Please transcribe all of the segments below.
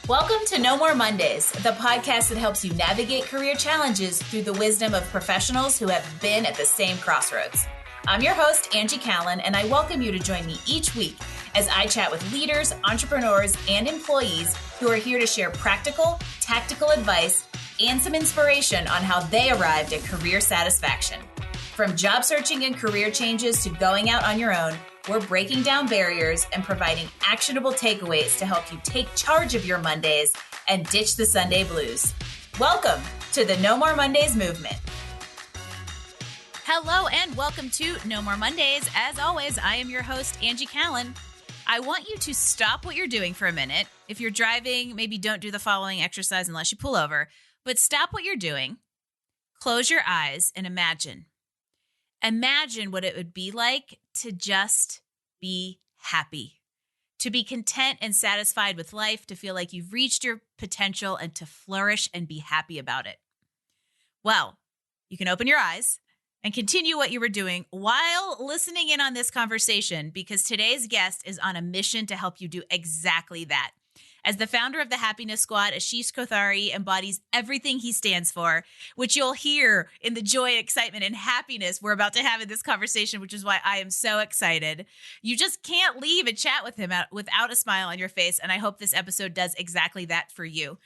Welcome to No More Mondays, the podcast that helps you navigate career challenges through the wisdom of professionals who have been at the same crossroads. I'm your host, Angie Callan, and I welcome you to join me each week as I chat with leaders, entrepreneurs, and employees who are here to share practical, tactical advice and some inspiration on how they arrived at career satisfaction. From job searching and career changes to going out on your own, we're breaking down barriers and providing actionable takeaways to help you take charge of your Mondays and ditch the Sunday blues. Welcome to the No More Mondays movement. Hello and welcome to No More Mondays. As always, I am your host, Angie Callan. I want you to stop what you're doing for a minute. If you're driving, maybe don't do the following exercise unless you pull over, but stop what you're doing, close your eyes, and imagine. Imagine what it would be like to just be happy, to be content and satisfied with life, to feel like you've reached your potential and to flourish and be happy about it. Well, you can open your eyes and continue what you were doing while listening in on this conversation, because today's guest is on a mission to help you do exactly that. As the founder of the Happiness Squad, Ashish Kothari embodies everything he stands for, which you'll hear in the joy, excitement, and happiness we're about to have in this conversation, which is why I am so excited. You just can't leave a chat with him without a smile on your face, and I hope this episode does exactly that for you.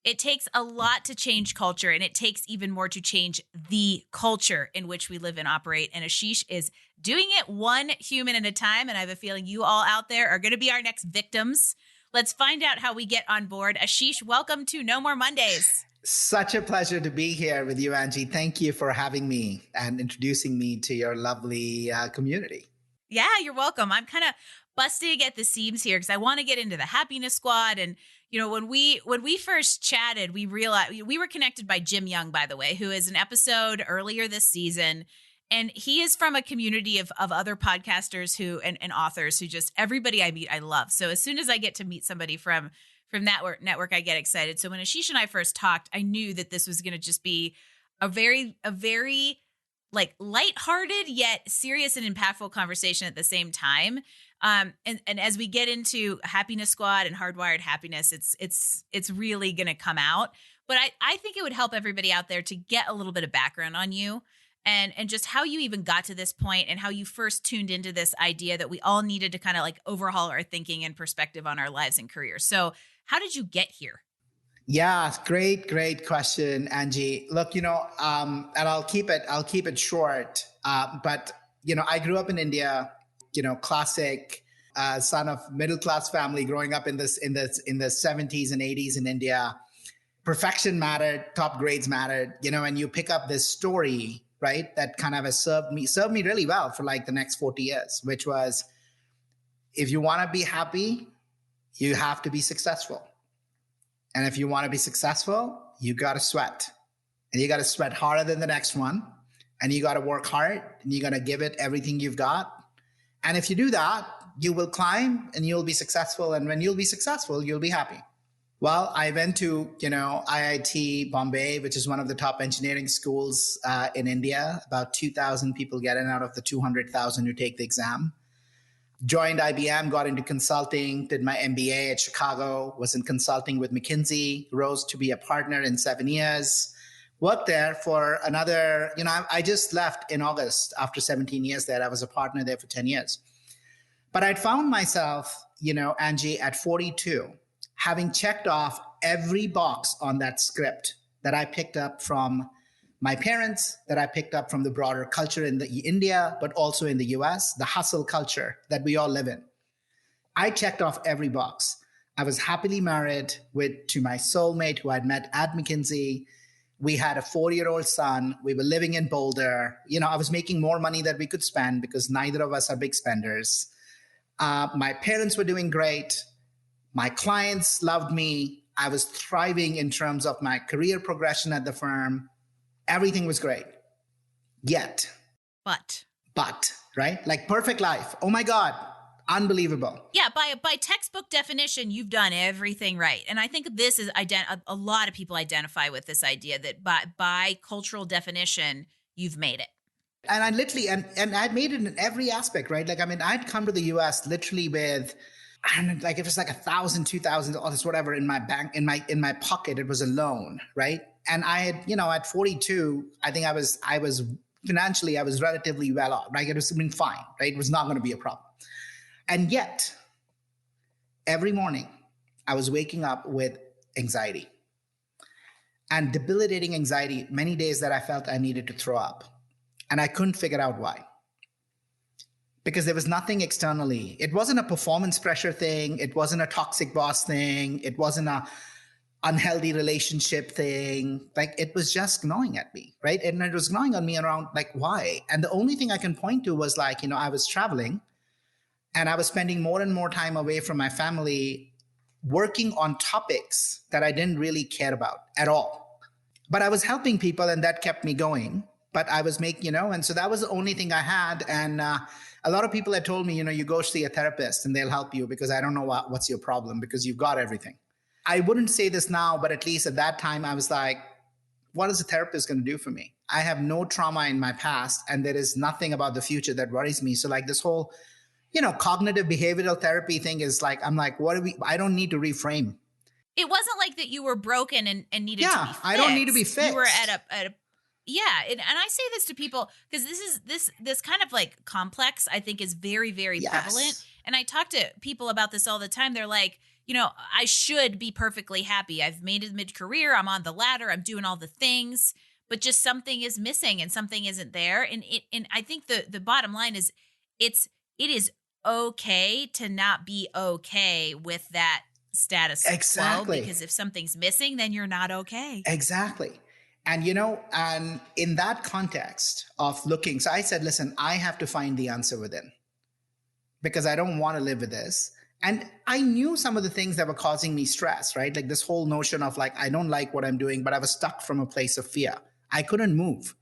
It takes a lot to change culture, and it takes even more to change the culture in which we live and operate, and Ashish is doing it one human at a time, and I have a feeling you all out there are going to be our next victims. Let's find out how we get on board. Ashish, welcome to No More Mondays. Such a pleasure to be here with you, Angie. Thank you for having me and introducing me to your lovely community. Yeah, you're welcome. I'm kind of busting at the seams here because I want to get into the Happiness Squad. And, you know, when we first chatted, we realized we were connected by Jim Young, by the way, who is an episode earlier this season. And he is from a community of other podcasters who and authors who just everybody I meet, I love. So as soon as I get to meet somebody from that network, I get excited. So when Ashish and I first talked, I knew that this was going to just be a very like lighthearted yet serious and impactful conversation at the same time. And as we get into Happiness Squad and Hardwired Happiness, it's really going to come out. But I think it would help everybody out there to get a little bit of background on you. And just how you even got to this point and how you first tuned into this idea that we all needed to kind of like overhaul our thinking and perspective on our lives and careers. So how did you get here? Yeah, great question, Angie. Look, and I'll keep it short. But I grew up in India, classic son of middle class family growing up in the 70s and 80s in India. Perfection mattered, top grades mattered, and you pick up this story, right, that kind of has served me really well for like the next 40 years, which was, if you want to be happy, you have to be successful. And if you want to be successful, you got to sweat. And you got to sweat harder than the next one. And you got to work hard and you got to give it everything you've got. And if you do that, you will climb and you'll be successful. And when you'll be successful, you'll be happy. Well, I went to, IIT Bombay, which is one of the top engineering schools in India. About 2,000 people get in out of the 200,000 who take the exam. Joined IBM, got into consulting, did my MBA at Chicago, was in consulting with McKinsey, rose to be a partner in 7 years. Worked there for another, I just left in August after 17 years there. I was a partner there for 10 years. But I'd found myself, Angie, at 42, having checked off every box on that script that I picked up from my parents, that I picked up from the broader culture in India, but also in the US, the hustle culture that we all live in. I checked off every box. I was happily married to my soulmate who I'd met at McKinsey. We had a 4-year-old son. We were living in Boulder. I was making more money than we could spend because neither of us are big spenders. My parents were doing great. My clients loved me. I was thriving in terms of my career progression at the firm. Everything was great. Yet. But, right? Like perfect life. Oh my God. Unbelievable. Yeah. By textbook definition, you've done everything right. And I think this is a lot of people identify with this idea that by cultural definition, you've made it. And I literally, and I'd made it in every aspect, right? Like, I'd come to the US literally with and like it was like $1,000, $2,000, whatever in my bank, in my pocket. It was a loan, right? And I had, at 42, I think I was financially, I was relatively well off. Right, it was been fine. Right, it was not going to be a problem. And yet, every morning, I was waking up with anxiety and debilitating anxiety. Many days that I felt I needed to throw up, and I couldn't figure out why. Because there was nothing externally. It wasn't a performance pressure thing. It wasn't a toxic boss thing. It wasn't a unhealthy relationship thing. Like, it was just gnawing at me, right? And it was gnawing on me around like, why? And the only thing I can point to was like, I was traveling and I was spending more and more time away from my family, working on topics that I didn't really care about at all. But I was helping people, and that kept me going. But I was making, and so that was the only thing I had. And a lot of people had told me, you go see a therapist and they'll help you, because I don't know what's your problem, because you've got everything. I wouldn't say this now, but at least at that time I was like, what is a therapist going to do for me? I have no trauma in my past, and there is nothing about the future that worries me. So like this whole, cognitive behavioral therapy thing is like, I'm like, I don't need to reframe. It wasn't like that you were broken and needed to be fixed. I don't need to be fixed. You were at a yeah. And I say this to people because this kind of like complex, I think, is very, very prevalent. And I talk to people about this all the time. They're like, I should be perfectly happy. I've made it mid-career. I'm on the ladder. I'm doing all the things, but just something is missing and something isn't there. And I think the bottom line is it is okay to not be okay with that status quo, because if something's missing, then you're not okay. Exactly. And, and in that context of looking, so I said, listen, I have to find the answer within, because I don't want to live with this. And I knew some of the things that were causing me stress, right? Like this whole notion of like, I don't like what I'm doing, but I was stuck from a place of fear. I couldn't move.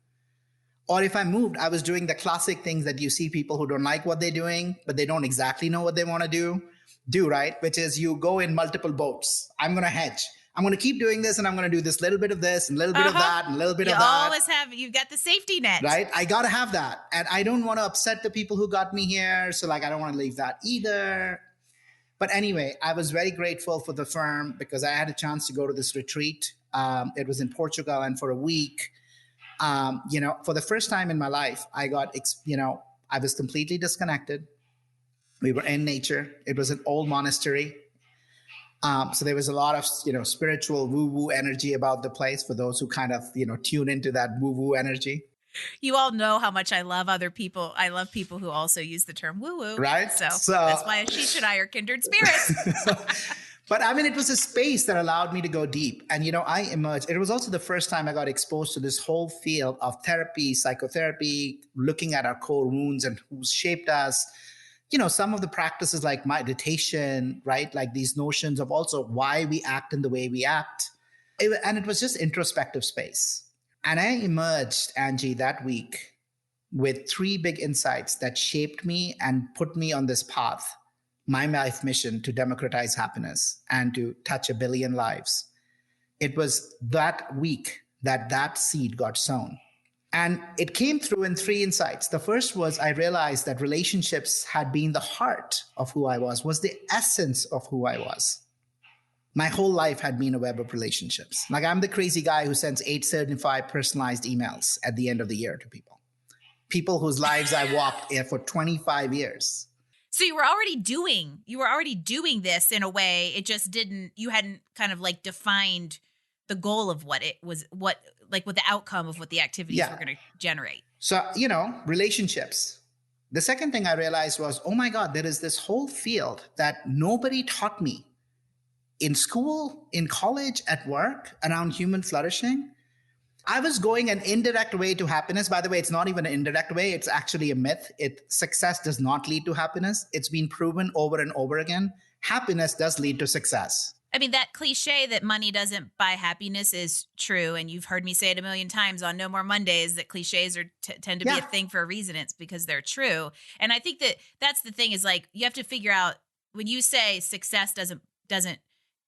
Or if I moved, I was doing the classic things that you see people who don't like what they're doing, but they don't exactly know what they want to do, right? Which is you go in multiple boats. I'm going to hedge. I'm going to keep doing this, and I'm going to do this little bit of this and a little bit of that and a little bit of that. You've got the safety net. Right? I got to have that. And I don't want to upset the people who got me here. So like, I don't want to leave that either. But anyway, I was very grateful for the firm, because I had a chance to go to this retreat. It was in Portugal, and for a week, for the first time in my life, I was completely disconnected. We were in nature. It was an old monastery. So there was a lot of, spiritual woo-woo energy about the place for those who kind of, tune into that woo-woo energy. You all know how much I love other people. I love people who also use the term woo-woo. Right. So that's why Ashish and I are kindred spirits. But I mean, it was a space that allowed me to go deep. And, I emerged. It was also the first time I got exposed to this whole field of therapy, psychotherapy, looking at our core wounds and who's shaped us. Some of the practices like meditation, right? Like these notions of also why we act in the way we act. And it was just introspective space. And I emerged, Angie, that week with 3 big insights that shaped me and put me on this path, my life mission to democratize happiness and to touch 1 billion lives. It was that week that seed got sown. And it came through in 3 insights. The first was I realized that relationships had been the heart of who I was the essence of who I was. My whole life had been a web of relationships. Like I'm the crazy guy who sends 8 certified personalized emails at the end of the year to people whose lives I walked for 25 years. So you were already doing this in a way. It just you hadn't kind of like defined the goal of what it was, what the outcome of what the activities were going to generate. So, relationships. The second thing I realized was, oh my God, there is this whole field that nobody taught me in school, in college, at work around human flourishing. I was going an indirect way to happiness. By the way, it's not even an indirect way. It's actually a myth. Success does not lead to happiness. It's been proven over and over again. Happiness does lead to success. I mean, that cliche that money doesn't buy happiness is true. And you've heard me say it 1 million times on No More Mondays that cliches tend to be a thing for a reason. It's because they're true. And I think that's the thing is like, you have to figure out when you say success doesn't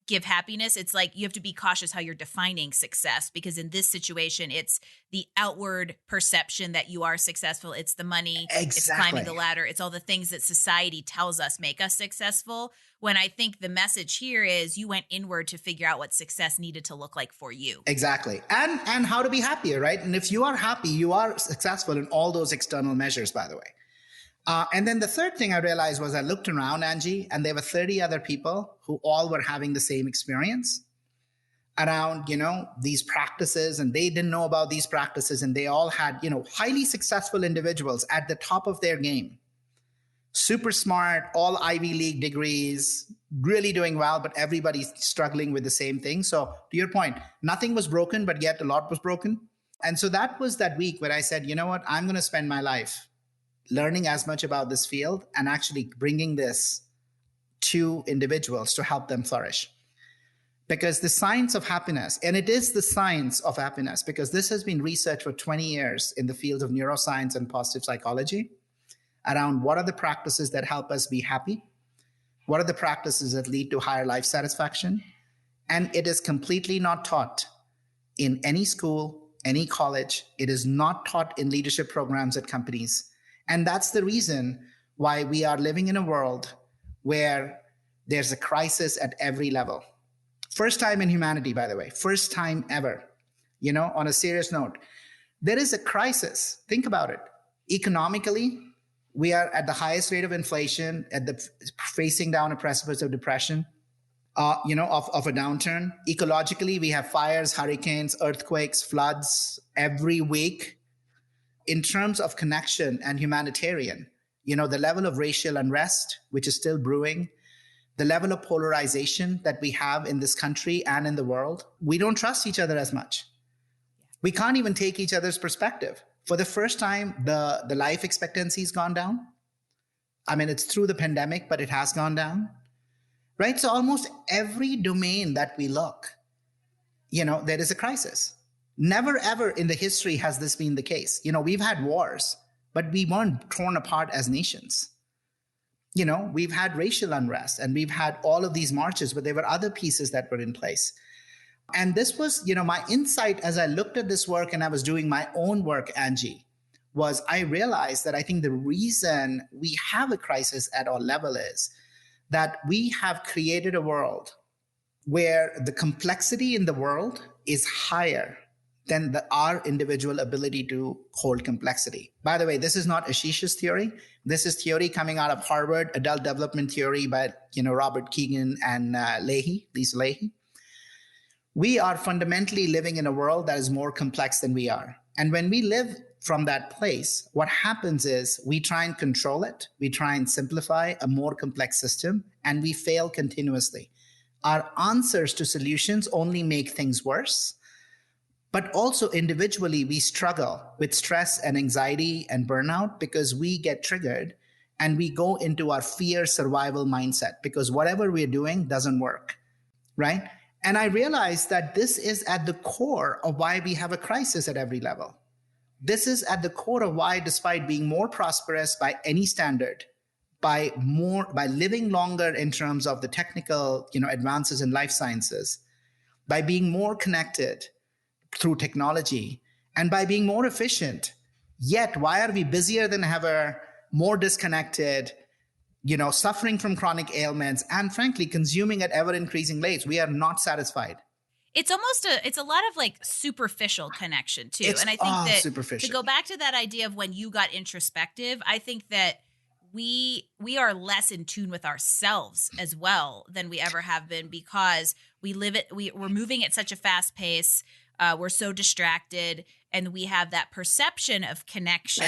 give happiness. It's like you have to be cautious how you're defining success, because in this situation, it's the outward perception that you are successful. It's the money, it's climbing the ladder. It's all the things that society tells us make us successful. When I think the message here is you went inward to figure out what success needed to look like for you. Exactly. And how to be happier, right? And if you are happy, you are successful in all those external measures, by the way. And then the third thing I realized was I looked around, Angie, and there were 30 other people who all were having the same experience around, these practices, and they didn't know about these practices. And they all had, highly successful individuals at the top of their game, super smart, all Ivy League degrees, really doing well, but everybody's struggling with the same thing. So to your point, nothing was broken, but yet a lot was broken. And so that was that week where I said, you know what, I'm going to spend my life learning as much about this field and actually bringing this to individuals to help them flourish. Because the science of happiness, and it is the science of happiness, because this has been researched for 20 years in the field of neuroscience and positive psychology around what are the practices that help us be happy, what are the practices that lead to higher life satisfaction. And it is completely not taught in any school, any college. It is not taught in leadership programs at companies. And that's the reason why we are living in a world where there's a crisis at every level. First time in humanity, by the way, first time ever, on a serious note, there is a crisis. Think about it. Economically, we are at the highest rate of inflation, facing down a precipice of depression, of a downturn. Ecologically, we have fires, hurricanes, earthquakes, floods every week. In terms of connection and humanitarian, the level of racial unrest, which is still brewing, the level of polarization that we have in this country and in the world, we don't trust each other as much. We can't even take each other's perspective. For the first time, the life expectancy has gone down. I mean, it's through the pandemic, but it has gone down, right? So almost every domain that we look, there is a crisis. Never, ever in the history has this been the case. We've had wars, but we weren't torn apart as nations. We've had racial unrest and we've had all of these marches, but there were other pieces that were in place. And this was, my insight as I looked at this work and I was doing my own work, Angie, was I realized that I think the reason we have a crisis at our level is that we have created a world where the complexity in the world is higher than our individual ability to hold complexity. By the way, this is not Ashish's theory. This is theory coming out of Harvard, adult development theory by Robert Keegan and Lisa Leahy. We are fundamentally living in a world that is more complex than we are. And when we live from that place, what happens is we try and control it. We try and simplify a more complex system, and we fail continuously. Our answers to solutions only make things worse. But also individually, we struggle with stress and anxiety and burnout because we get triggered and we go into our fear survival mindset because whatever we're doing doesn't work, right? And I realized that this is at the core of why we have a crisis at every level. This is at the core of why, despite being more prosperous by any standard, by living longer in terms of the technical, advances in life sciences, by being more connected through technology, and by being more efficient, yet why are we busier than ever, more disconnected, suffering from chronic ailments, and frankly, consuming at ever increasing rates? We are not satisfied. It's a lot of like superficial connection too. And I think that superficial. To go back to that idea of when you got introspective, I think that we are less in tune with ourselves as well than we ever have been because we're moving at such a fast pace. We're so distracted, and we have that perception of connection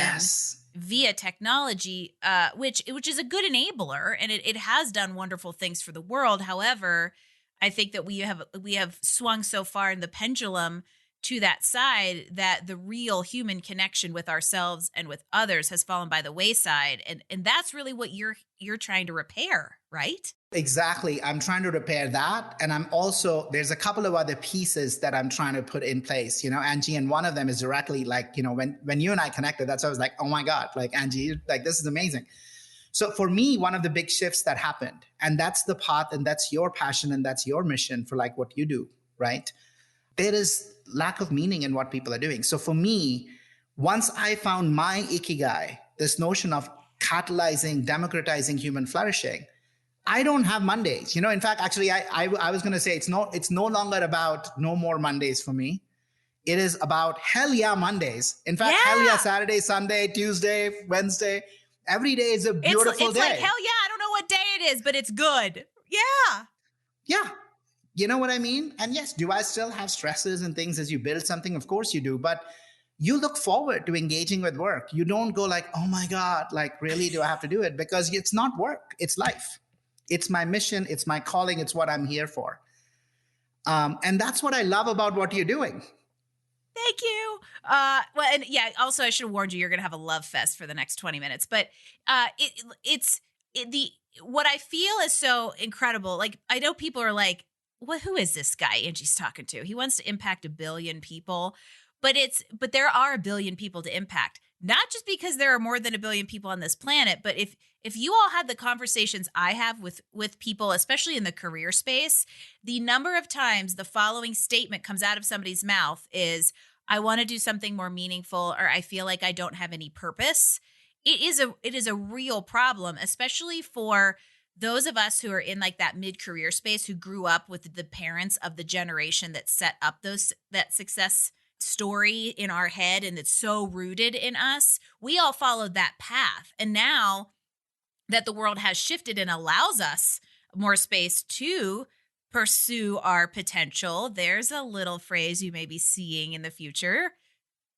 via technology, which is a good enabler, and it has done wonderful things for the world. However, I think that we have swung so far in the pendulum to that side that the real human connection with ourselves and with others has fallen by the wayside, and that's really what you're trying to repair, right? Exactly. I'm trying to repair that. And there's a couple of other pieces that I'm trying to put in place, Angie, and one of them is directly like, when you and I connected, that's why I was like, oh my God, like Angie, like this is amazing. So for me, one of the big shifts that happened, and that's the path, and that's your passion, and that's your mission for like what you do, right? There is lack of meaning in what people are doing. So for me, once I found my ikigai, this notion of catalyzing, democratizing human flourishing, I don't have Mondays. In fact, actually, I was going to say it's no longer about no more Mondays for me. It is about hell yeah Mondays. In fact, hell yeah Saturday, Sunday, Tuesday, Wednesday. Every day is a beautiful it's day. Like, hell yeah, I don't know what day it is, but it's good. Yeah. Yeah. You know what I mean? And yes, do I still have stresses and things as you build something? Of course you do. But you look forward to engaging with work. You don't go like, oh my God, like really do I have to do it? Because it's not work, it's life. It's my mission, it's my calling, it's what I'm here for. And that's what I love about what you're doing. Thank you. Well, and yeah, also I should have warned you, you're going to have a love fest for the next 20 minutes, but what I feel is so incredible. Like, I know people are like, well, who is this guy Angie's talking to? He wants to impact 1 billion people, but there are 1 billion people to impact, not just because there are more than 1 billion people on this planet, but if you all had the conversations I have with people, especially in the career space, the number of times the following statement comes out of somebody's mouth is, I want to do something more meaningful, or I feel like I don't have any purpose. It is a real problem, especially for those of us who are in like that mid-career space, who grew up with the parents of the generation that set up that success story in our head, and it's so rooted in us. We all followed that path. And now that the world has shifted and allows us more space to pursue our potential, there's a little phrase you may be seeing in the future,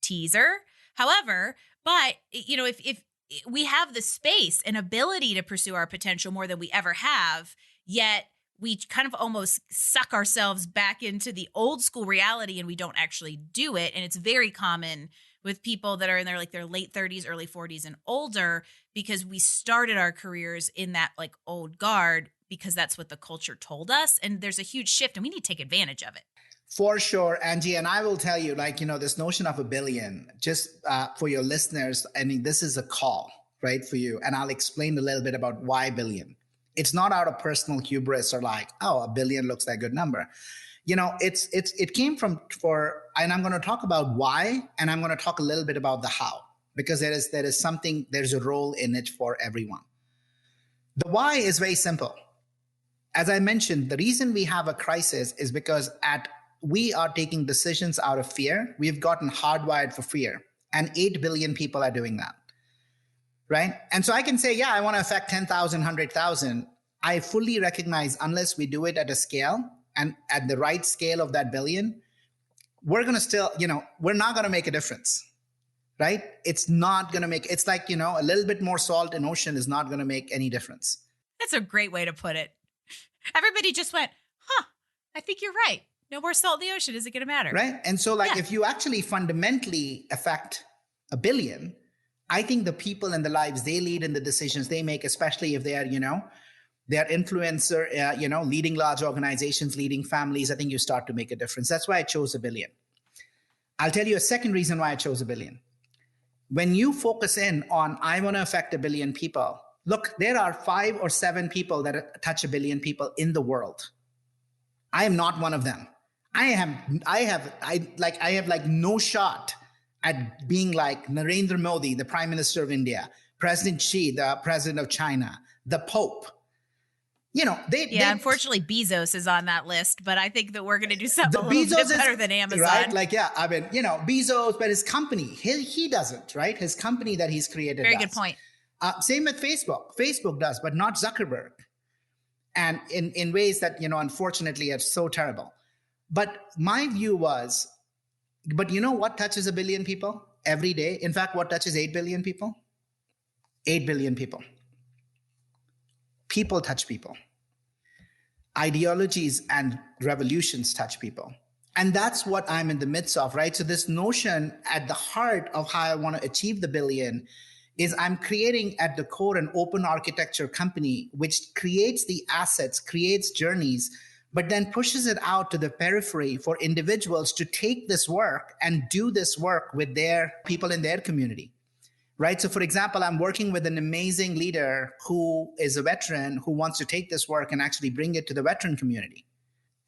teaser. However, but if we have the space and ability to pursue our potential more than we ever have, yet we kind of almost suck ourselves back into the old school reality and we don't actually do it. And it's very common with people that are in their late 30s, early 40s and older, because we started our careers in that like old guard because that's what the culture told us. And there's a huge shift and we need to take advantage of it. For sure, Angie. And I will tell you, this notion of 1 billion, just for your listeners, I mean, this is a call, right, for you. And I'll explain a little bit about why billion. It's not out of personal hubris or like, oh, 1 billion looks like a good number. It came from and I'm going to talk about why, and I'm going to talk a little bit about the how, because there's a role in it for everyone. The why is very simple. As I mentioned, the reason we have a crisis is because we are taking decisions out of fear. We've gotten hardwired for fear, and 8 billion people are doing that. Right? And so I can say, yeah, I want to affect 10,000, 100,000. I fully recognize unless we do it at a scale and at the right scale of that billion, we're going to still, we're not going to make a difference, right? It's not going to make, it's like, a little bit more salt in ocean is not going to make any difference. That's a great way to put it. Everybody just went, I think you're right. No more salt in the ocean. Is it going to matter? Right. And so if you actually fundamentally affect 1 billion, I think the people and the lives they lead and the decisions they make, especially if they are, they're influencer, leading large organizations, leading families, I think you start to make a difference. That's why I chose 1 billion. I'll tell you a second reason why I chose 1 billion. When you focus in on, I want to affect 1 billion people, look, there are 5 or 7 people that touch 1 billion people in the world. I am not one of them. I have no shot at being like Narendra Modi, the Prime Minister of India, President Xi, the President of China, the Pope. Unfortunately, Bezos is on that list, but I think that we're going to do something a little bit better than Amazon. Right? Bezos, but his company, he doesn't, right? His company that he's created Very does. Good point. Same with Facebook. Facebook does, but not Zuckerberg. And in ways that, unfortunately, are so terrible. But my view was, but you know what touches 1 billion people every day? In fact, what touches 8 billion people? 8 billion people. People touch people. Ideologies and revolutions touch people. And that's what I'm in the midst of, right? So this notion at the heart of how I want to achieve the 1 billion is I'm creating at the core an open architecture company, which creates the assets, creates journeys, but then pushes it out to the periphery for individuals to take this work and do this work with their people in their community. right? So for example, I'm working with an amazing leader who is a veteran who wants to take this work and actually bring it to the veteran community.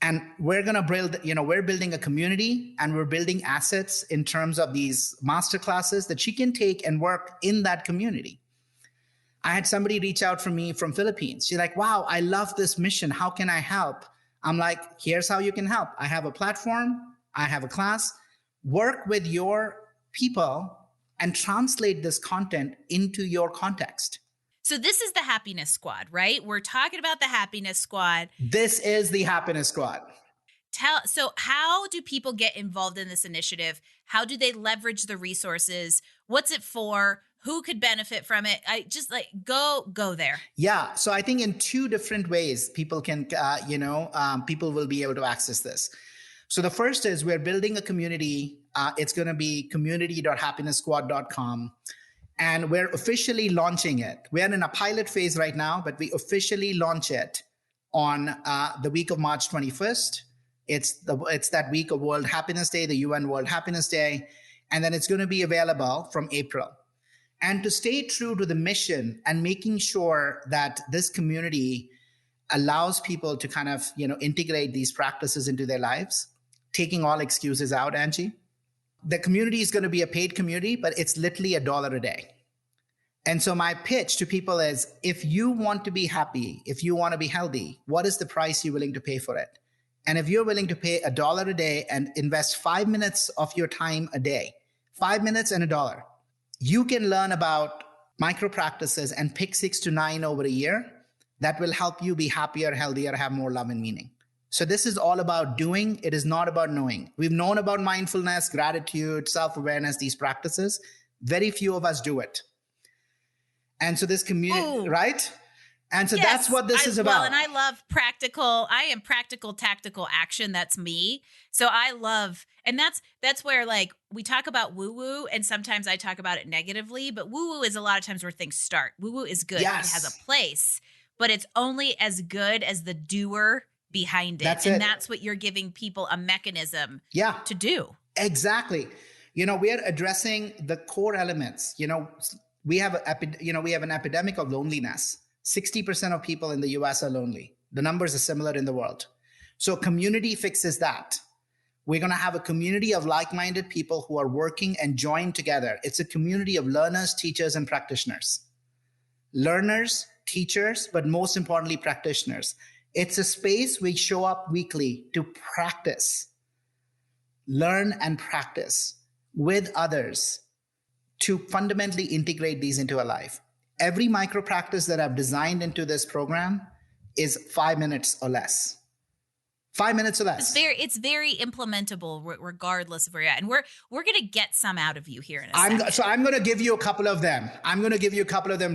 And we're going to build, we're building a community and we're building assets in terms of these master classes that she can take and work in that community. I had somebody reach out for me from Philippines. She's like, wow, I love this mission. How can I help? I'm like, here's how you can help. I have a platform. I have a class. Work with your people and translate this content into your context. So this is the Happiness Squad, right? We're talking about the Happiness Squad. This is the Happiness Squad. So how do people get involved in this initiative? How do they leverage the resources? What's it for? Who could benefit from it? I just go there. Yeah. So I think in two different ways, people can, people will be able to access this. So the first is we're building a community. It's going to be community.happiness.squad.com. And we're officially launching it. We're in a pilot phase right now, but we officially launch it on the week of March 21st. It's that week of World Happiness Day, the UN World Happiness Day. And then it's going to be available from April. And to stay true to the mission and making sure that this community allows people to kind of, integrate these practices into their lives, taking all excuses out, Angie. The community is going to be a paid community, but it's literally $1 a day. And so my pitch to people is, if you want to be happy, if you want to be healthy, what is the price you're willing to pay for it? And if you're willing to pay $1 a day and invest 5 minutes of your time a day, 5 minutes and $1, you can learn about micro practices and pick 6 to 9 over a year that will help you be happier, healthier, have more love and meaning. So this is all about doing. It is not about knowing. We've known about mindfulness, gratitude, self-awareness, these practices. Very few of us do it. And so this community, right? And so yes, that's what this is about. Well, and I love I am practical, tactical action. That's me. So I love, and that's where we talk about woo-woo, and sometimes I talk about it negatively, but woo-woo is a lot of times where things start. Woo-woo is good. Yes. It has a place, but it's only as good as the doer behind it. That's what you're giving people a mechanism to do. Exactly. We are addressing the core elements. We have an epidemic of loneliness. 60% of people in the US are lonely. The numbers are similar in the world. So community fixes that. We're going to have a community of like-minded people who are working and joined together. It's a community of learners, teachers, and practitioners. Learners, teachers, but most importantly, practitioners. It's a space we show up weekly to practice, learn and practice with others to fundamentally integrate these into our life. Every micro practice that I've designed into this program is 5 minutes or less. 5 minutes or less. It's very implementable regardless of where you're at. And we're going to get some out of you here in a second. So I'm going to give you a couple of them.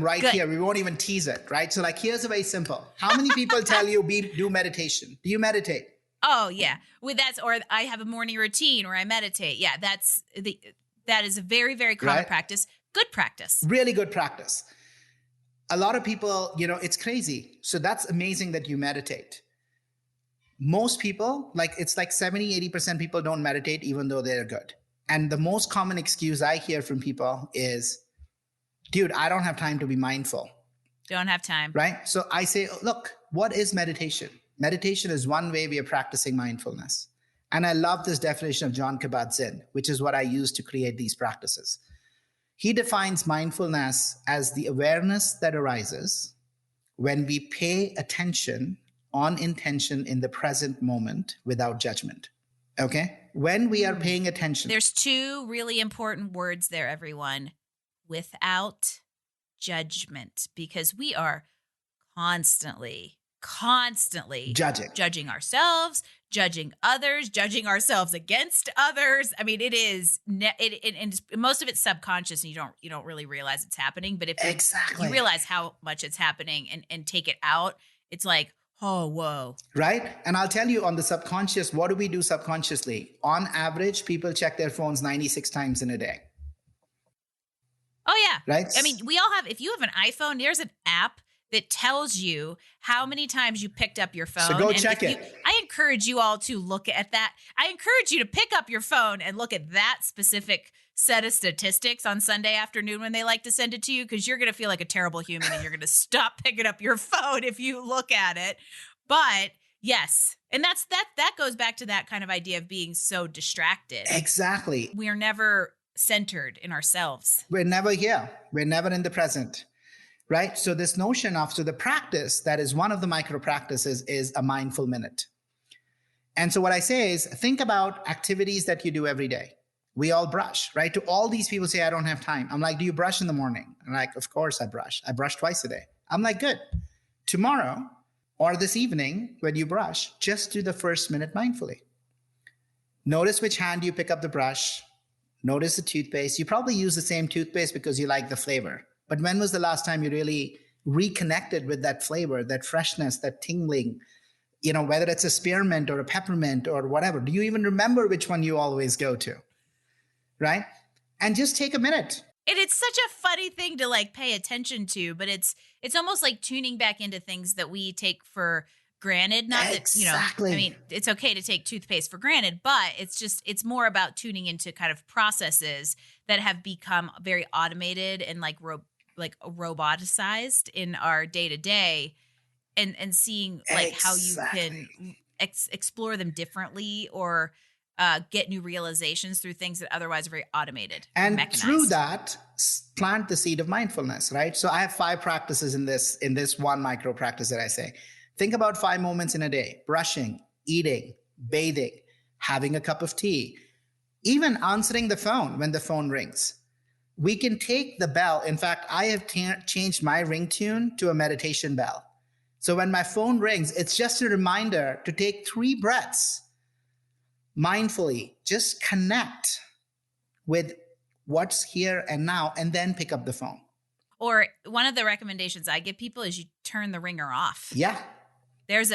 Right here. We won't even tease it, right? So here's a very simple. How many people tell you do meditation? Do you meditate? Oh, yeah. Or I have a morning routine or I meditate. Yeah, that is a very, very common practice. Good practice. Really good practice. A lot of people, it's crazy. So that's amazing that you meditate. Most people, it's 70, 80% people don't meditate even though they're good. And the most common excuse I hear from people is, dude, I don't have time to be mindful. Don't have time. Right? So I say, look, what is meditation? Meditation is one way we are practicing mindfulness. And I love this definition of Jon Kabat-Zinn, which is what I use to create these practices. He defines mindfulness as the awareness that arises when we pay attention on intention in the present moment without judgment. Okay? When we are paying attention. There's two really important words there, everyone. Without judgment, because we are constantly judging ourselves, judging others, judging ourselves against others. I mean, it is, and most of it's subconscious, and you don't really realize it's happening. But if you realize how much it's happening and take it out, it's like, oh, whoa. Right? And I'll tell you on the subconscious, what do we do subconsciously? On average, people check their phones 96 times in a day. Oh, yeah. Right? I mean, we all have, if you have an iPhone, there's an app that tells you how many times you picked up your phone. So go check it. I encourage you all to look at that. I encourage you to pick up your phone and look at that specific set of statistics on Sunday afternoon when they like to send it to you, because you're going to feel like a terrible human and you're going to stop picking up your phone if you look at it. But yes, and that goes back to that kind of idea of being so distracted. Exactly. We are never centered in ourselves. We're never here. We're never in the present. Right? So this notion of, so the practice that is one of the micro practices is a mindful minute. And so what I say is, think about activities that you do every day. We all brush, right? To all these people say, I don't have time. I'm like, do you brush in the morning? I'm like, of course I brush. I brush twice a day. I'm like, good. Tomorrow or this evening, when you brush, just do the first minute mindfully. Notice which hand you pick up the brush. Notice the toothpaste. You probably use the same toothpaste because you like the flavor. But when was the last time you really reconnected with that flavor, that freshness, that tingling? Whether it's a spearmint or a peppermint or whatever. Do you even remember which one you always go to? Right? And just take a minute. And it's such a funny thing to like pay attention to, but it's almost like tuning back into things that we take for granted. Not exactly. that, I mean, it's okay to take toothpaste for granted, but it's more about tuning into kind of processes that have become very automated and like roboticized in our day to day. And seeing like how you can explore them differently or get new realizations through things that otherwise are very automated and mechanized. Through that plant the seed of mindfulness, right? So I have 5 practices in this one micro practice that I say. Think about 5 moments in a day: brushing, eating, bathing, having a cup of tea, even answering the phone when the phone rings. We can take the bell. In fact, I have changed my ringtone to a meditation bell. So when my phone rings, it's just a reminder to take 3 breaths mindfully, just connect with what's here and now, and then pick up the phone. Or one of the recommendations I give people is you turn the ringer off. Yeah. You're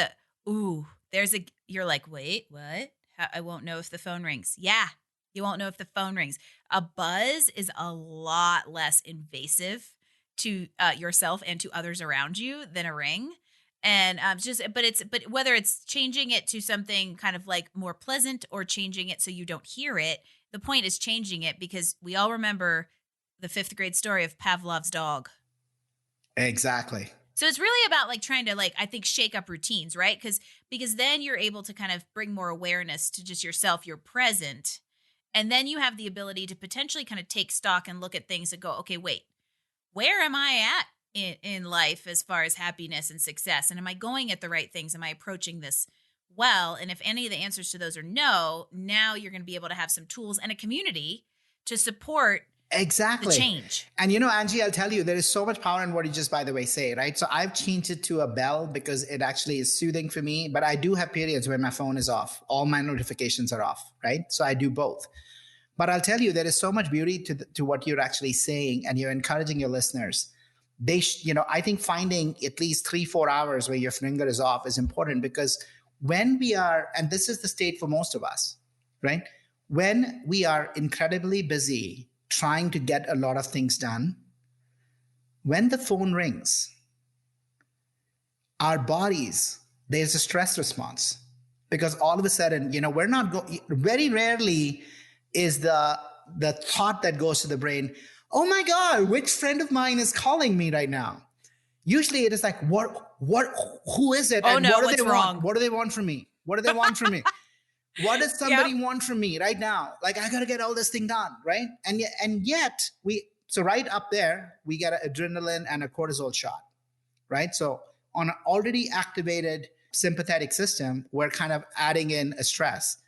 like, wait, what? I won't know if the phone rings. Yeah, you won't know if the phone rings. A buzz is a lot less invasive to yourself and to others around you than a ring. And but whether it's changing it to something kind of like more pleasant or changing it so you don't hear it, the point is changing it, because we all remember the 5th grade story of Pavlov's dog. Exactly. So it's really about like trying to like, I think, shake up routines, right? Because then you're able to kind of bring more awareness to just yourself, you're present. And then you have the ability to potentially kind of take stock and look at things and go, okay, wait, where am I at in life as far as happiness and success? And am I going at the right things? Am I approaching this well? And if any of the answers to those are no, now you're going to be able to have some tools and a community to support exactly the change. And Angie, I'll tell you, there is so much power in what you just, by the way, say, right? So I've changed it to a bell because it actually is soothing for me. But I do have periods where my phone is off. All my notifications are off, right? So I do both. But I'll tell you, there is so much beauty to what you're actually saying, and you're encouraging your listeners. I think finding at least 3-4 hours where your finger is off is important, because when we are, and this is the state for most of us, right? When we are incredibly busy trying to get a lot of things done, when the phone rings, our bodies, there's a stress response, because all of a sudden, we're not very rarely is the thought that goes to the brain, oh my God, which friend of mine is calling me right now? Usually it is like, who is it? Oh, and no, what do what's they wrong? want? What do they want from me? What do they want from me? What does somebody want from me right now? Like, I got to get all this thing done, right? And yet so right up there, we get an adrenaline and a cortisol shot, right? So on an already activated sympathetic system, we're kind of adding in a stress.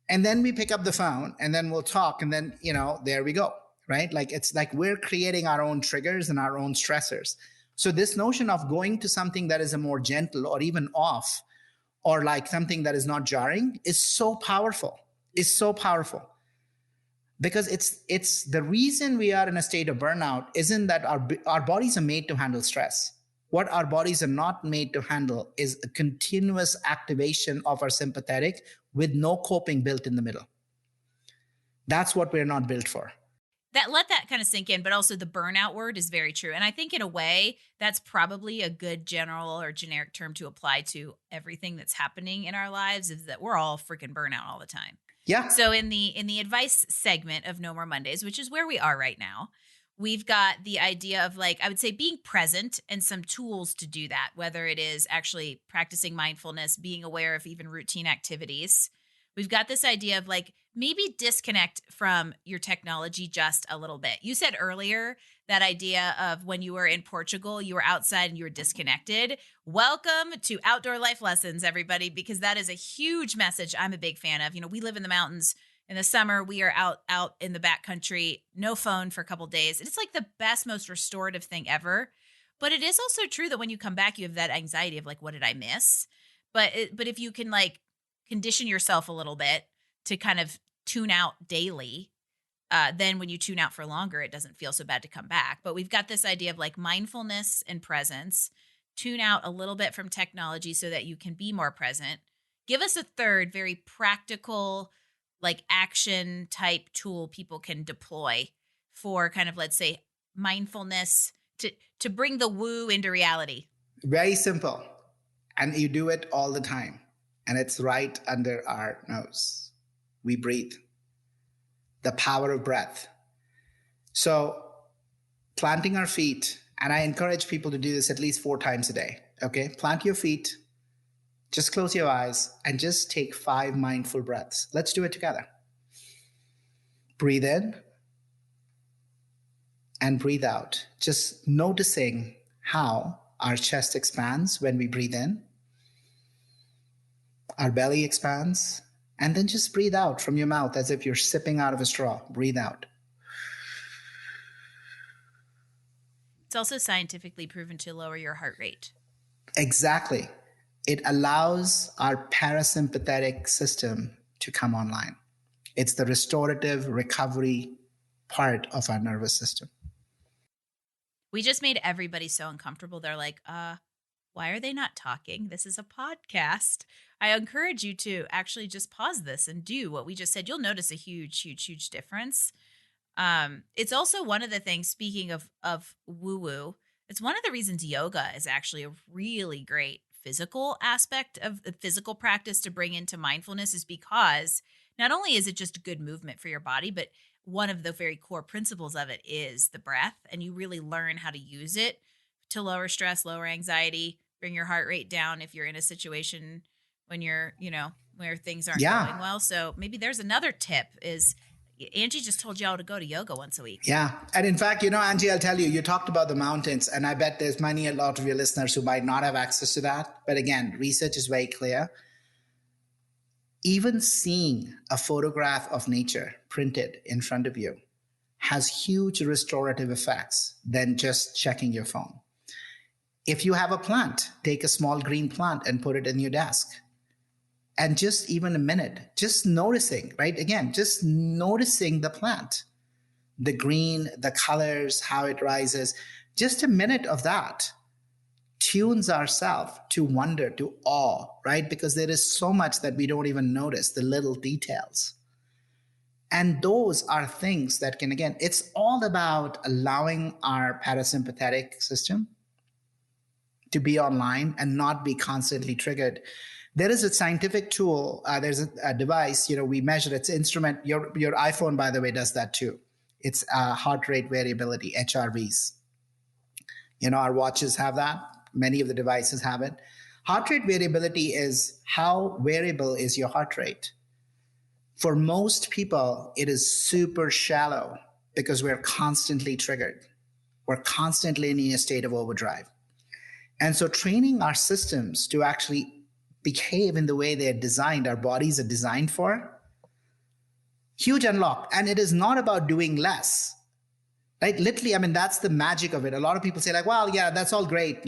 And then we pick up the phone and then we'll talk. And then, there we go, right? Like, it's like we're creating our own triggers and our own stressors. So this notion of going to something that is a more gentle or even off, or like something that is not jarring, is so powerful. It's so powerful. Because it's the reason we are in a state of burnout isn't that our bodies are made to handle stress. What our bodies are not made to handle is a continuous activation of our sympathetic with no coping built in the middle. That's what we're not built for. Let that kind of sink in, but also the burnout word is very true. And I think in a way, that's probably a good general or generic term to apply to everything that's happening in our lives, is that we're all freaking burnout all the time. Yeah. So in the advice segment of No More Mondays, which is where we are right now, we've got the idea of, like, I would say, being present and some tools to do that, whether it is actually practicing mindfulness, being aware of even routine activities. We've got this idea of, like, maybe disconnect from your technology just a little bit. You said earlier that idea of when you were in Portugal, you were outside and you were disconnected. Welcome to Outdoor Life Lessons, everybody, because that is a huge message I'm a big fan of. You know, we live in the mountains. In the summer, we are out in the backcountry, no phone for a couple days. It's like the best, most restorative thing ever. But it is also true that when you come back, you have that anxiety of, like, what did I miss? But if you can, like, condition yourself a little bit to kind of tune out daily, then when you tune out for longer, it doesn't feel so bad to come back. But we've got this idea of, like, mindfulness and presence. Tune out a little bit from technology so that you can be more present. Give us a third very practical, like, action type tool people can deploy for kind of, let's say, mindfulness to bring the woo into reality. Very simple. And you do it all the time. And it's right under our nose. We breathe. The power of breath. So planting our feet, and I encourage people to do this at least 4 times a day. Okay? Plant your feet, just close your eyes, and just take 5 mindful breaths. Let's do it together. Breathe in and breathe out. Just noticing how our chest expands when we breathe in. Our belly expands. And then just breathe out from your mouth as if you're sipping out of a straw. Breathe out. It's also scientifically proven to lower your heart rate. Exactly. It allows our parasympathetic system to come online. It's the restorative recovery part of our nervous system. We just made everybody so uncomfortable. They're like, why are they not talking? This is a podcast. I encourage you to actually just pause this and do what we just said. You'll notice a huge, huge, huge difference. It's also one of the things, speaking of woo-woo, it's one of the reasons yoga is actually a really great physical aspect of the physical practice to bring into mindfulness, is because not only is it just good movement for your body, but one of the very core principles of it is the breath. And you really learn how to use it to lower stress, lower anxiety, bring your heart rate down if you're in a situation when you're, where things aren't going well. So maybe there's another tip is Angie just told y'all to go to yoga once a week. Yeah. And in fact, Angie, I'll tell you, you talked about the mountains, and I bet there's a lot of your listeners who might not have access to that. But again, research is very clear. Even seeing a photograph of nature printed in front of you has huge restorative effects than just checking your phone. If you have a plant, take a small green plant and put it in your desk. And just even a minute, just noticing, right? Again, just noticing the plant, the green, the colors, how it rises. Just a minute of that tunes ourselves to wonder, to awe, right? Because there is so much that we don't even notice, the little details. And those are things that can, again, it's all about allowing our parasympathetic system to be online and not be constantly triggered. There is a scientific tool. There's a device, we measure its instrument. Your iPhone, by the way, does that too. It's heart rate variability, HRVs. Our watches have that. Many of the devices have it. Heart rate variability is how variable is your heart rate. For most people, it is super shallow because we're constantly triggered. We're constantly in a state of overdrive. And so training our systems to actually behave in the way they're designed, our bodies are designed for, huge unlock. And it is not about doing less, right? Literally, that's the magic of it. A lot of people say like, well, yeah, that's all great.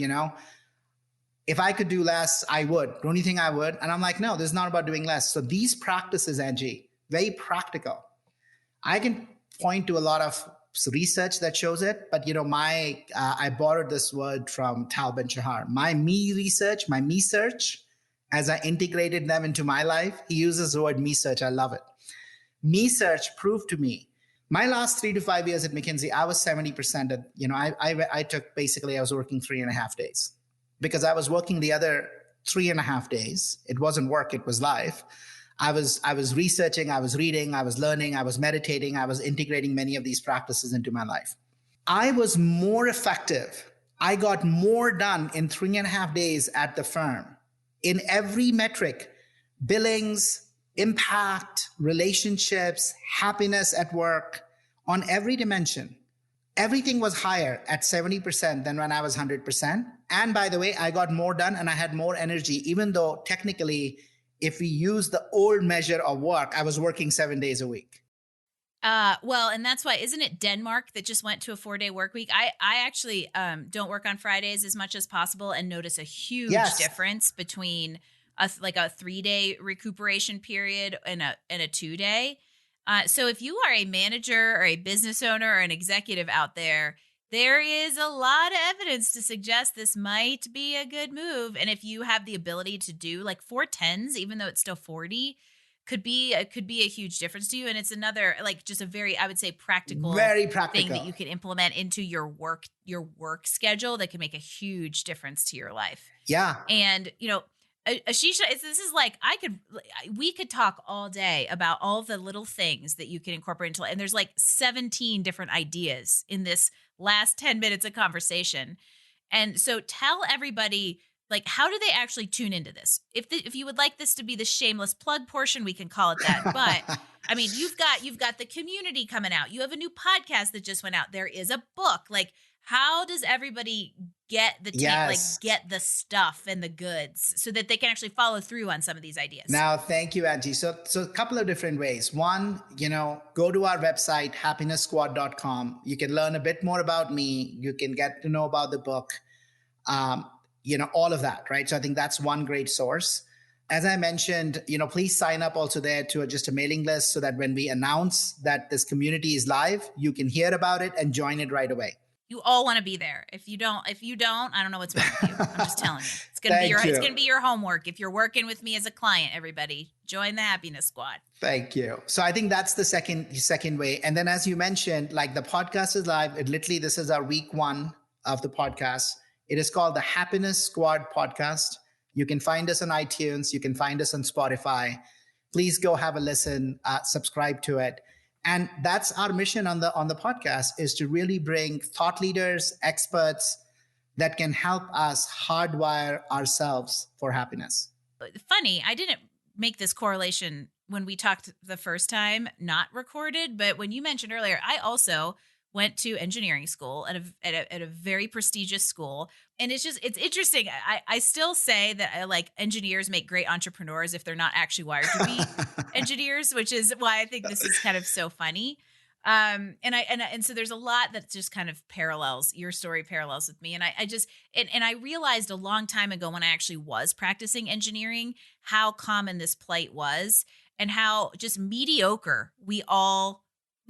If I could do less, I would. Don't you think I would? And I'm like, no, this is not about doing less. So these practices, Angie, very practical. I can point to a lot of research that shows it, but I borrowed this word from Tal Ben-Shahar. My me research, my me search, as I integrated them into my life, he uses the word me search. I love it. Me search proved to me, my last 3 to 5 years at McKinsey, I was 70% at, I was working 3.5 days because I was working the other 3.5 days. It wasn't work, it was life. I was researching, I was reading, I was learning, I was meditating, I was integrating many of these practices into my life. I was more effective. I got more done in 3.5 days at the firm in every metric: billings, impact, relationships, happiness at work, on every dimension. Everything was higher at 70% than when I was 100%. And by the way, I got more done and I had more energy, even though technically, if we use the old measure of work, I was working 7 days a week. Well, and that's why, isn't it Denmark that just went to a 4-day work week? I actually don't work on Fridays as much as possible and notice a huge difference between a 3-day recuperation period and a 2-day. So if you are a manager or a business owner or an executive out there, there is a lot of evidence to suggest this might be a good move. And if you have the ability to do like 4 10s, even though it's still 40, could be a huge difference to you. And it's another, like, just a very, I would say, Very thing practical that you can implement into your work schedule that can make a huge difference to your life. Yeah. And, Ashish, this is like, we could talk all day about all the little things that you can incorporate into, and there's like 17 different ideas in this last 10 minutes of conversation. And so tell everybody, like, how do they actually tune into this? If you would like this to be the shameless plug portion, we can call it that. But I mean, you've got the community coming out. You have a new podcast that just went out. There is a book. Like, how does everybody get the get the stuff and the goods so that they can actually follow through on some of these ideas? Now, thank you, Angie. So a couple of different ways. One, go to our website, happiness.squad.com. You can learn a bit more about me. You can get to know about the book. All of that, right? So I think that's one great source. As I mentioned, please sign up also there to just a mailing list so that when we announce that this community is live, you can hear about it and join it right away. You all want to be there. If you don't, I don't know what's wrong with you. I'm just telling you. It's going to be your homework. If you're working with me as a client, everybody, join the Happiness Squad. Thank you. So I think that's the second way. And then, as you mentioned, like, the podcast is live. This is our week 1 of the podcast. It is called the Happiness Squad Podcast. You can find us on iTunes. You can find us on Spotify. Please go have a listen, subscribe to it. And that's our mission on the podcast, is to really bring thought leaders, experts that can help us hardwire ourselves for happiness. Funny, I didn't make this correlation when we talked the first time, not recorded, but when you mentioned earlier, I also went to engineering school at a very prestigious school. And it's interesting. I still say that engineers make great entrepreneurs if they're not actually wired to be engineers, which is why I think this is kind of so funny. And so there's a lot that just kind of parallels your story, parallels with me. And I realized a long time ago when I actually was practicing engineering, how common this plight was and how just mediocre we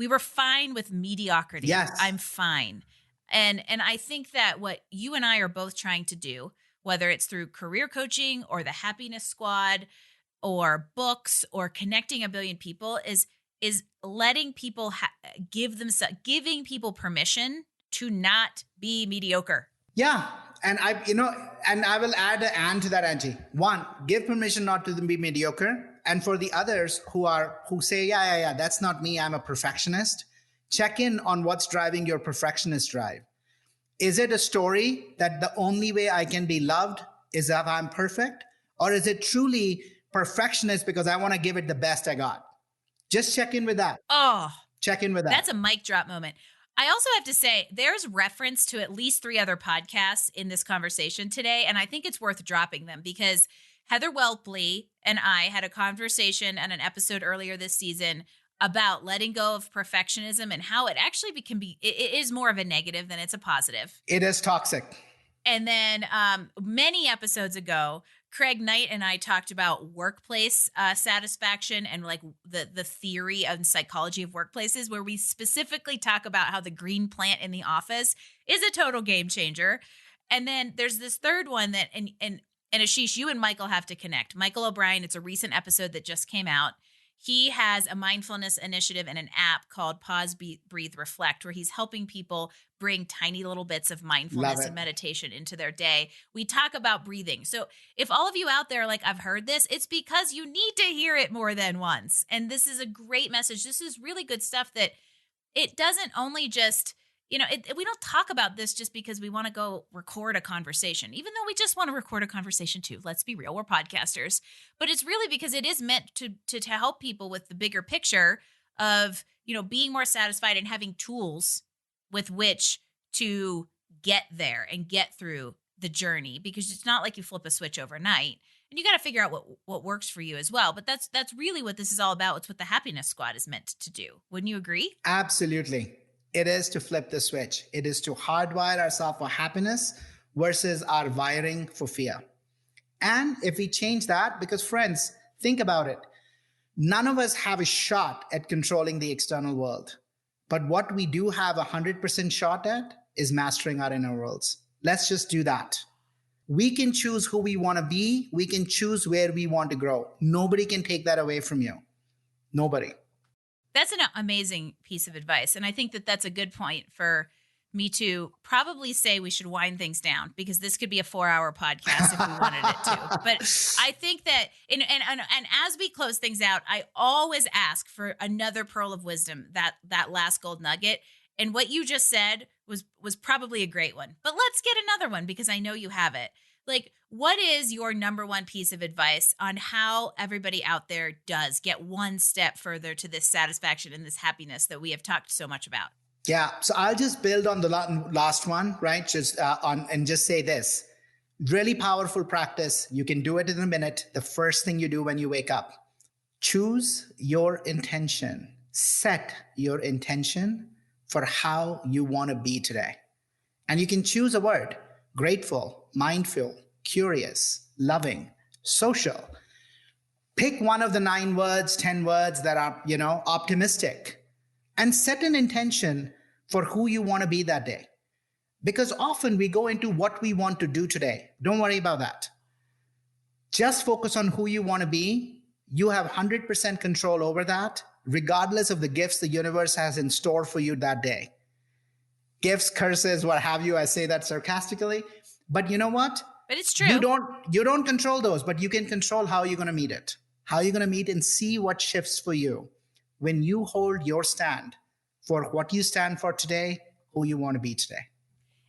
were fine with mediocrity. Yes. I'm fine. And I think that what you and I are both trying to do, whether it's through career coaching or the Happiness Squad or books or connecting 1 billion people, is letting people giving people permission to not be mediocre. Yeah. And I will add an and to that, Angie. 1, give permission not to be mediocre. And for the others who say, yeah, that's not me, I'm a perfectionist, check in on what's driving your perfectionist drive. Is it a story that the only way I can be loved is if I'm perfect? Or is it truly perfectionist because I want to give it the best I got? Just check in with that. Oh, check in with that. That's a mic drop moment. I also have to say there's reference to at least 3 other podcasts in this conversation today. And I think it's worth dropping them because Heather Welpley and I had a conversation on an episode earlier this season about letting go of perfectionism and how it actually it is more of a negative than it's a positive. It is toxic. And then many episodes ago, Craig Knight and I talked about workplace satisfaction and like the theory and psychology of workplaces, where we specifically talk about how the green plant in the office is a total game changer. And then there's this third one that, and Ashish, you and Michael have to connect. Michael O'Brien, it's a recent episode that just came out. He has a mindfulness initiative and an app called Pause, Breathe, Reflect, where he's helping people bring tiny little bits of mindfulness and meditation into their day. We talk about breathing. So if all of you out there are like, I've heard this, it's because you need to hear it more than once. And this is a great message. This is really good stuff that it doesn't only just, we don't talk about this just because we want to go record a conversation, even though we just want to record a conversation too. Let's be real. We're podcasters, but it's really because it is meant to help people with the bigger picture of, being more satisfied and having tools with which to get there and get through the journey, because it's not like you flip a switch overnight, and you got to figure out what works for you as well. But that's really what this is all about. It's what the Happiness Squad is meant to do. Wouldn't you agree? Absolutely. It is to flip the switch. It is to hardwire ourselves for happiness versus our wiring for fear. And if we change that, because friends, think about it. None of us have a shot at controlling the external world. But what we do have 100% shot at is mastering our inner worlds. Let's just do that. We can choose who we want to be. We can choose where we want to grow. Nobody can take that away from you. Nobody. That's an amazing piece of advice. And I think that that's a good point for me to probably say we should wind things down, because this could be a 4-hour podcast if we wanted it to. But I think that, and as we close things out, I always ask for another pearl of wisdom, that last gold nugget. And what you just said was probably a great one. But let's get another one, because I know you have it. Like, what is your number one piece of advice on how everybody out there does get one step further to this satisfaction and this happiness that we have talked so much about? Yeah. So I'll just build on the last one, right? And just say this. Really powerful practice. You can do it in a minute. The first thing you do when you wake up, choose your intention. Set your intention for how you want to be today. And you can choose a word: grateful, mindful, curious, loving, social. Pick one of the 9 words, 10 words that are, optimistic, and set an intention for who you want to be that day. Because often we go into what we want to do today. Don't worry about that. Just focus on who you want to be. You have 100% control over that, regardless of the gifts the universe has in store for you that day. Gifts, curses, what have you. I say that sarcastically. But you know what? But it's true. You don't control those, but you can control how you're going to meet it. How you're going to meet and see what shifts for you when you hold your stand for what you stand for today, who you want to be today.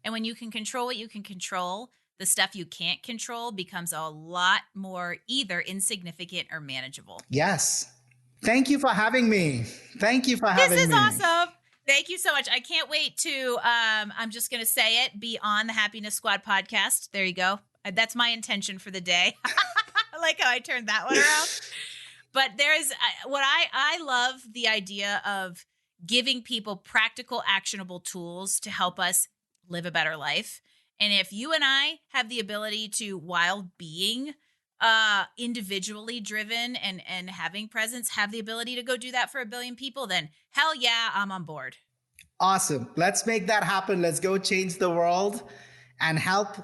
And when you can control what you can control, the stuff you can't control becomes a lot more either insignificant or manageable. Yes. Thank you for having me. This is awesome. Thank you so much. I can't wait to, I'm just going to say it, be on the Happiness Squad podcast. There you go. That's my intention for the day. I like how I turned that one around. But there's what I love the idea of giving people practical, actionable tools to help us live a better life. And if you and I have the ability to, while being individually driven and having presence, have the ability to go do that for 1 billion people, then hell yeah, I'm on board. Awesome. Let's make that happen. Let's go change the world and help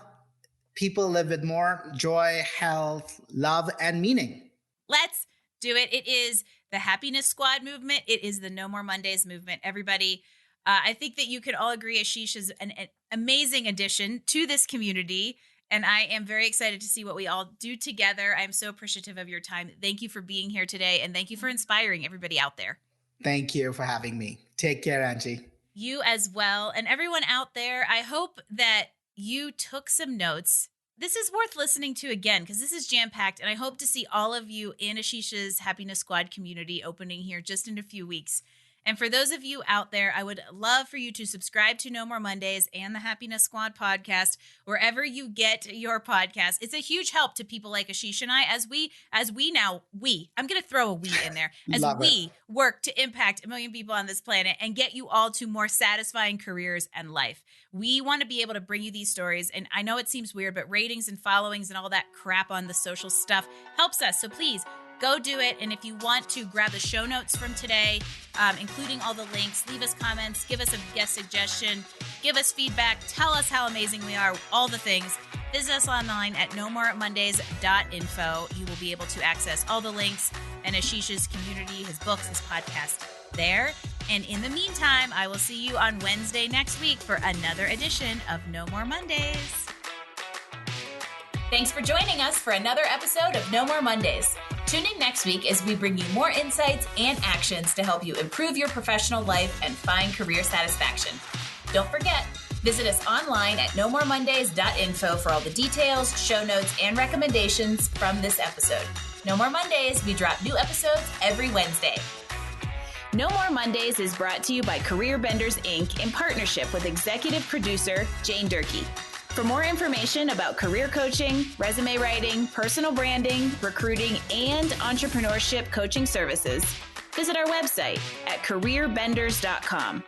people live with more joy, health, love, and meaning. Let's do it. It is the Happiness Squad movement. It is the No More Mondays movement. Everybody, I think that you could all agree Ashish is an amazing addition to this community. And I am very excited to see what we all do together. I'm so appreciative of your time. Thank you for being here today. And thank you for inspiring everybody out there. Thank you for having me. Take care, Angie. You as well. And everyone out there, I hope that you took some notes. This is worth listening to again, because this is jam-packed. And I hope to see all of you in Ashish's Happiness Squad community opening here just in a few weeks. And for those of you out there, I would love for you to subscribe to No More Mondays and the Happiness Squad podcast, wherever you get your podcast. It's a huge help to people like Ashish and I as we, I'm going to throw a we in there, as we work to impact 1 million people on this planet and get you all to more satisfying careers and life. We want to be able to bring you these stories. And I know it seems weird, but ratings and followings and all that crap on the social stuff helps us. So please, go do it. And if you want to grab the show notes from today, including all the links, leave us comments, give us a guest suggestion, give us feedback, tell us how amazing we are, all the things. Visit us online at nomoremondays.info. You will be able to access all the links and Ashish's community, his books, his podcast there. And in the meantime, I will see you on Wednesday next week for another edition of No More Mondays. Thanks for joining us for another episode of No More Mondays. Tune in next week as we bring you more insights and actions to help you improve your professional life and find career satisfaction. Don't forget, visit us online at nomoremondays.info for all the details, show notes, and recommendations from this episode. No More Mondays, we drop new episodes every Wednesday. No More Mondays is brought to you by Career Benders, Inc. in partnership with executive producer Jane Durkee. For more information about career coaching, resume writing, personal branding, recruiting, and entrepreneurship coaching services, visit our website at careerbenders.com.